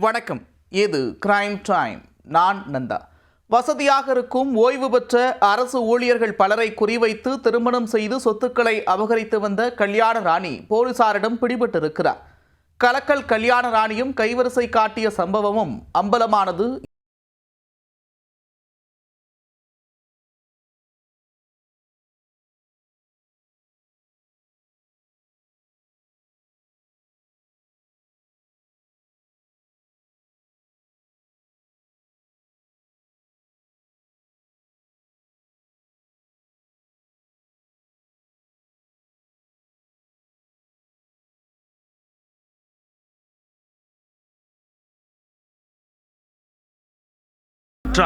வணக்கம். இது crime time. நான் நந்தா. வசதியாக இருக்கும் ஓய்வு பெற்ற அரசு ஊழியர்கள் பலரை குறிவைத்து திருமணம் செய்து சொத்துக்களை அபகரித்து வந்த கல்யாண ராணி போலீசாரிடம் பிடிபட்டிருக்கிறார். கலக்கல் கல்யாண ராணியும் கைவரிசை காட்டிய சம்பவமும் அம்பலமானது.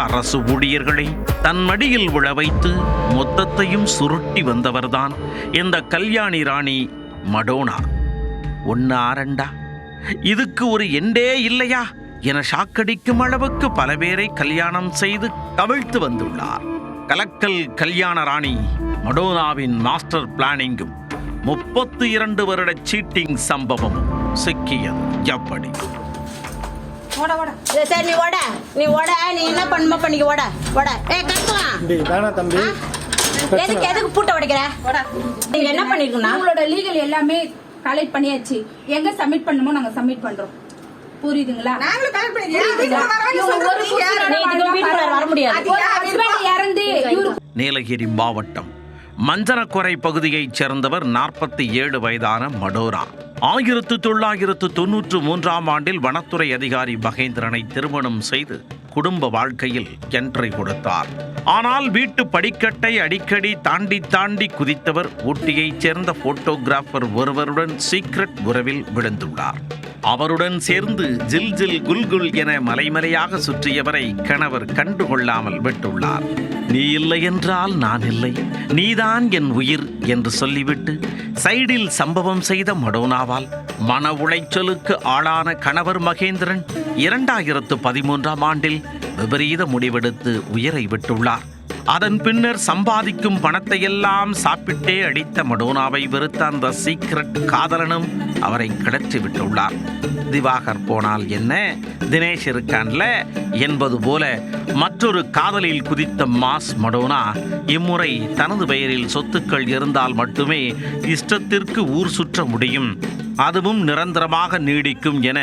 அரசு ஊழியர்களை தன் மடியில் விழ வைத்து மொத்தத்தையும் சுருட்டி வந்தவர்தான் இந்த கல்யாணி ராணி மடோனா. ஒன்னு ஆரண்டா, இதுக்கு ஒரு எண்டே இல்லையா என ஷாக்கடிக்கும் அளவுக்கு பல பேரை கல்யாணம் செய்து கவிழ்த்து வந்துள்ளார். கலக்கல் கல்யாண ராணி மடோனாவின் மாஸ்டர் பிளானிங்கும் 32 வருட சீட்டிங் சம்பவமும் சிக்கியது எப்படி? சரி, நீ என்ன பண்ணுமா பண்ணிக்க. தம்பி எதுக்கு பூட்ட உடைக்கிற? நீங்க என்ன பண்ணிருக்கீங்க? உங்களோட லீகல் எல்லாமே கலெக்ட் பண்ணியாச்சு. எங்க சப்மிட் பண்ணுமோ நாங்க சப்மிட் பண்றோம். புரியுதுங்களா? வர முடியாது. இறந்து நீலகிரி மாவட்டம் மஞ்சனக்குறை பகுதியைச் சேர்ந்தவர் 47 வயதான மடோனா. 1993ஆம் ஆண்டில் வனத்துறை அதிகாரி மகேந்திரனை திருமணம் செய்து குடும்ப வாழ்க்கையில் என்ட்ரி கொடுத்தார். ஆனால் வீட்டு படிக்கட்டை அடிக்கடி தாண்டி குதித்தவர் ஊட்டியைச் சேர்ந்த போட்டோகிராஃபர் ஒருவருடன் சீக்ரெட் உறவில் விழுந்துள்ளார். அவருடன் சேர்ந்து ஜில் ஜில் குல்குல் என மலைமலையாக சுற்றியவரை கணவர் கண்டுகொள்ளாமல் விட்டுள்ளார். நீ இல்லை என்றால் நான் இல்லை, நீதான் என் உயிர் என்று சொல்லிவிட்டு சைடில் சம்பவம் செய்த மடோனாவால் மன உளைச்சலுக்கு ஆளான கணவர் மகேந்திரன் 2013ஆம் ஆண்டில் விபரீத முடிவெடுத்து உயிரை விட்டுள்ளார். அதன் பின்னர் சம்பாதிக்கும் பணத்தையெல்லாம் சாப்பிட்டே அடித்த மடோனாவை வெறுத்த அந்த சீக்ரெட் காதலனும் அவரை கிளற்றி விட்டுள்ளார். திவாகர் போனால் என்ன, தினேஷ் இருக்கான்ல என்பது போல மற்றொரு காதலில் குதித்த மாஸ் மடோனா இம்முறை தனது பெயரில் சொத்துக்கள் இருந்தால் மட்டுமே இஷ்டத்திற்கு ஊர் சுற்ற முடியும், அதுவும் நிரந்தரமாக நீடிக்கும் என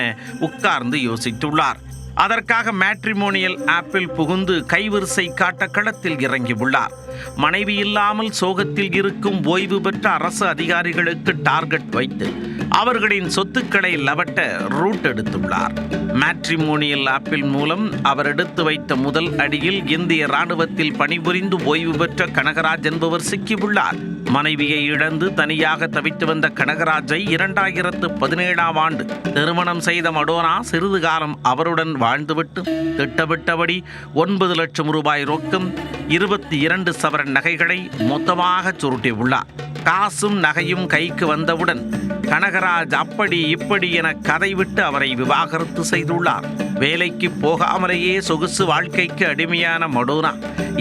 உட்கார்ந்து யோசித்துள்ளார். அதற்காக மேட்ரிமோனியல் ஆப்பில் புகுந்து கைவரிசை காட்ட களத்தில் இறங்கியுள்ளார். மனைவி இல்லாமல் சோகத்தில் இருக்கும் ஓய்வு பெற்ற அரசு அதிகாரிகளுக்கு டார்கெட் வைத்து அவர்களின் சொத்துக்களை லவட்ட ரூட் எடுத்துள்ளார். மேட்ரிமோனியல் ஆப்பில் மூலம் அவர் எடுத்து வைத்த முதல் அடியில் இந்திய ராணுவத்தில் பணிபுரிந்து ஓய்வு பெற்ற கனகராஜ் என்பவர் சிக்கியுள்ளார். மனைவியை இழந்து தனியாக தவித்து வந்த கனகராஜை 2017ஆம் ஆண்டு திருமணம் செய்த மடோனா சிறிது காலம் அவருடன் வாழ்ந்துவிட்டு திட்டமிட்டபடி 9 லட்சம் ரூபாய் ரொக்கம் 22 சவரன் நகைகளை மொத்தமாக சுருட்டியுள்ளார். காசும் நகையும் கைக்கு வந்தவுடன் கனகராஜ் அப்படி இப்படி என கதைவிட்டு அவரை விவாகரத்து செய்துள்ளார். வேலைக்கு போகாமலேயே சொகுசு வாழ்க்கைக்கு அடிமையான மடோனா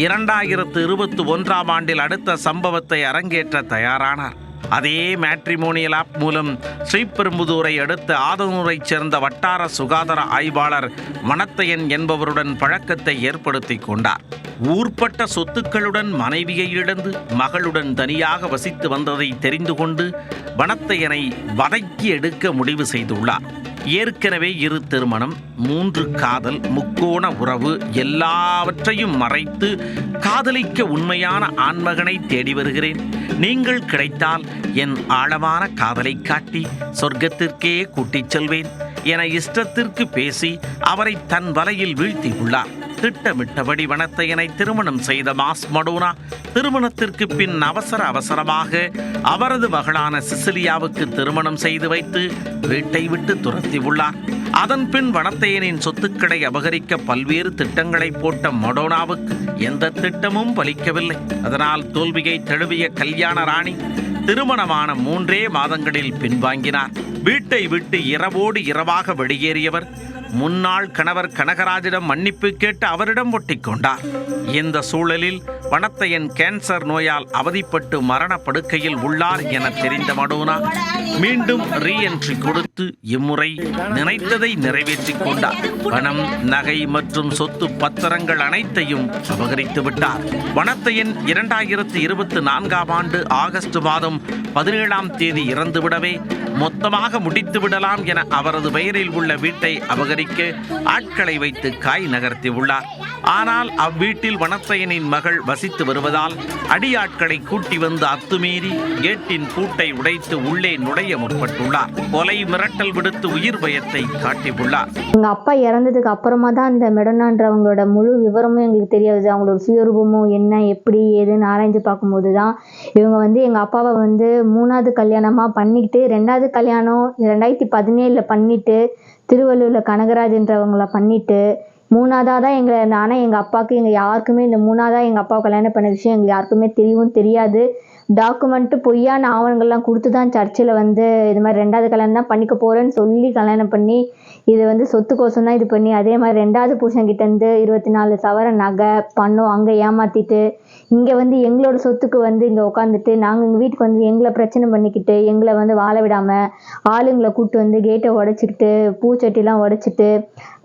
2021ஆம் ஆண்டில் அடுத்த சம்பவத்தை அரங்கேற்ற தயாரானார். அதே மேட்ரிமோனியல் ஆப் மூலம் ஸ்ரீபெரும்புதூரை அடுத்த ஆதனூரைச் சேர்ந்த வட்டார சுகாதார ஆய்வாளர் வனத்தையன் என்பவருடன் பழக்கத்தை ஏற்படுத்தி கொண்டார். ஊர்பட்ட சொத்துக்களுடன் மனைவியை இழந்து மகளுடன் தனியாக வசித்து வந்ததை தெரிந்து கொண்டு வனத்தையனை வதைக்கி எடுக்க முடிவு செய்துள்ளார். ஏற்கனவே 2 திருமணம், 3 காதல், முக்கோண உறவு எல்லாவற்றையும் மறைத்து காதலிக்க உண்மையான ஆண்மகனை தேடி வருகிறேன், நீங்கள் கிடைத்தால் என் ஆழமான காதலை காட்டி சொர்க்கத்திற்கே கூட்டிச் செல்வேன் என இஷ்டத்திற்கு பேசி அவரை தன் வலையில் வீழ்த்தியுள்ளார். திட்டமிட்டபடி வனத்தையனை திருமணம் செய்த மாஸ் மடோனா திருமணத்திற்கு பின் அவசரமாக அவரது மகளான சிசிலியாவுக்கு திருமணம் செய்து வைத்து வீட்டை விட்டு துரத்தியுள்ளார். அதன் பின் வனத்தையனின் சொத்துக்களை அபகரிக்க பல்வேறு திட்டங்களை போட்ட மடோனாவுக்கு எந்த திட்டமும் பலிக்கவில்லை. அதனால் தோல்வியை தழுவிய கல்யாண ராணி திருமணமான 3 மாதங்களில் பின்வாங்கினார். வீட்டை விட்டு இரவோடு இரவாக வெளியேறியவர் முன்னாள் கணவர் கனகராஜிடம் மன்னிப்பு கேட்டு அவரிடம் ஒட்டிக்கொண்டார். இந்த சூழலில் வனத்தையன் கேன்சர் நோயால் அவதிப்பட்டு மரணப்படுக்கையில் உள்ளார் என தெரிந்த மடோனா மீண்டும் ரீஎன்ட்ரி கொடுத்து இம்முறை நினைத்ததை நிறைவேற்றிக் கொண்டார். பணம், நகை மற்றும் சொத்து பத்திரங்கள் அனைத்தையும் அபகரித்து விட்டார். வனத்தையன் 2024ஆம் ஆண்டு ஆகஸ்ட் மாதம் 17ஆம் தேதி இறந்துவிடவே மொத்தமாக முடித்து விடலாம் என அவரது பெயரில் உள்ள வீட்டை அபகரிக்க ஆட்களை வைத்து காய் நகர்த்தி உள்ளார். ஆனால் அவ்வீட்டில் வனத்தையனின் மகள் வசித்து வருவதால் அடியாட்களை கூட்டி வந்து அத்துமீறி கேட்டின் பூட்டை உடைத்து உள்ளே நுழைய முற்பட்டுள்ளார். கொலை மிரட்டல் விடுத்து உயிர் பயத்தை காட்டியுள்ளார். எங்கள் அப்பா இறந்ததுக்கு அப்புறமா தான் இந்த மெடோனான்றவங்களோட முழு விவரமும் எங்களுக்கு தெரியாது. அவங்களோட சுயரூபமும் என்ன எப்படி ஏதுன்னு ஆராய்ஞ்சு பார்க்கும்போது தான் இவங்க எங்கள் அப்பாவை 3வது கல்யாணமாக பண்ணிக்கிட்டு 2வது கல்யாணம் 2017 பண்ணிட்டு திருவள்ளூரில் கனகராஜன்றவங்களை பண்ணிட்டு 3வதாக தான் ஆனால் எங்கள் அப்பாவுக்கு எங்கள் யாருக்குமே இந்த 3வதாக எங்கள் அப்பாவை கல்யாணம் பண்ண விஷயம் எங்களுக்கு யாருக்குமே தெரியாது. டாக்குமெண்ட்டு பொய்யான ஆவணங்கள்லாம் கொடுத்து தான் சர்ச்சில் இது மாதிரி 2வது கல்யாணம் தான் பண்ணிக்க போகிறேன்னு சொல்லி கல்யாணம் பண்ணி இது சொத்துக்கோசம் தான் இது பண்ணி அதே மாதிரி 2வது புருஷன்கிட்டேருந்து 24 சவரன் நகை பணம் அங்கே ஏமாற்றிட்டு இங்கே எங்களோட சொத்துக்கு இங்கே உட்காந்துட்டு நாங்கள் எங்கள் வீட்டுக்கு எங்களை பிரச்சனை பண்ணிக்கிட்டு எங்களை வாழ விடாமல் ஆளுங்களை கூப்பிட்டு கேட்டை உடச்சிக்கிட்டு பூச்சட்டிலாம் உடச்சிட்டு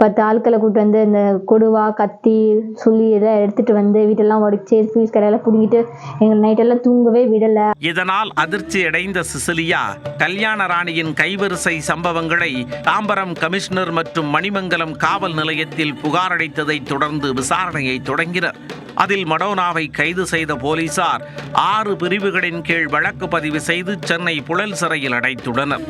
10 ஆட்களை கூப்பிட்டு இந்த கொடுவா கத்தி சொல்லி இதெல்லாம் எடுத்துகிட்டு வீட்டெல்லாம் உடச்சி ஃபீஸ் கடையெல்லாம் பிடிங்கிட்டு எங்கள் நைட்டெல்லாம் தூங்கவே விடலை. இதனால் அதிர்ச்சி அடைந்த சிசிலியா கல்யாண ராணியின் கைவரிசை சம்பவங்களை தாம்பரம் கமிஷனர் மற்றும் மணிமங்கலம் காவல் நிலையத்தில் புகாரளித்ததை தொடர்ந்து விசாரணையை தொடங்கினர். அதில் மடோனாவை கைது செய்த போலீசார் 6 பிரிவுகளின் கீழ் வழக்கு பதிவு செய்து சென்னை புழல் சிறையில் அடைத்துள்ளனர்.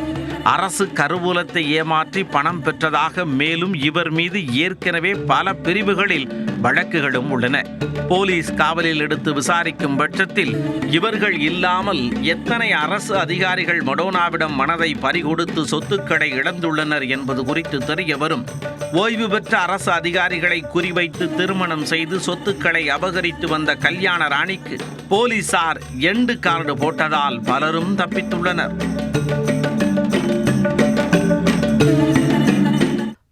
அரசு கருவூலத்தை ஏமாற்றி பணம் பெற்றதாக மேலும் இவர் மீது ஏற்கனவே பல பிரிவுகளில் வழக்குகளும் உள்ளன. போலீஸ் காவலில் எடுத்து விசாரிக்கும் பட்சத்தில் இவர்கள் இல்லாமல் எத்தனை அரசு அதிகாரிகள் மடோனாவிடம் மனதை பறிகொடுத்து சொத்துக்களை இழந்துள்ளனர் என்பது குறித்து தெரிய வரும். ஓய்வு பெற்ற அரசு அதிகாரிகளை குறிவைத்து திருமணம் செய்து சொத்துக்களை அபகரித்து வந்த கல்யாண ராணிக்கு போலீசார் எண்டு கார்டு போட்டதால் பலரும் தப்பித்துள்ளனர்.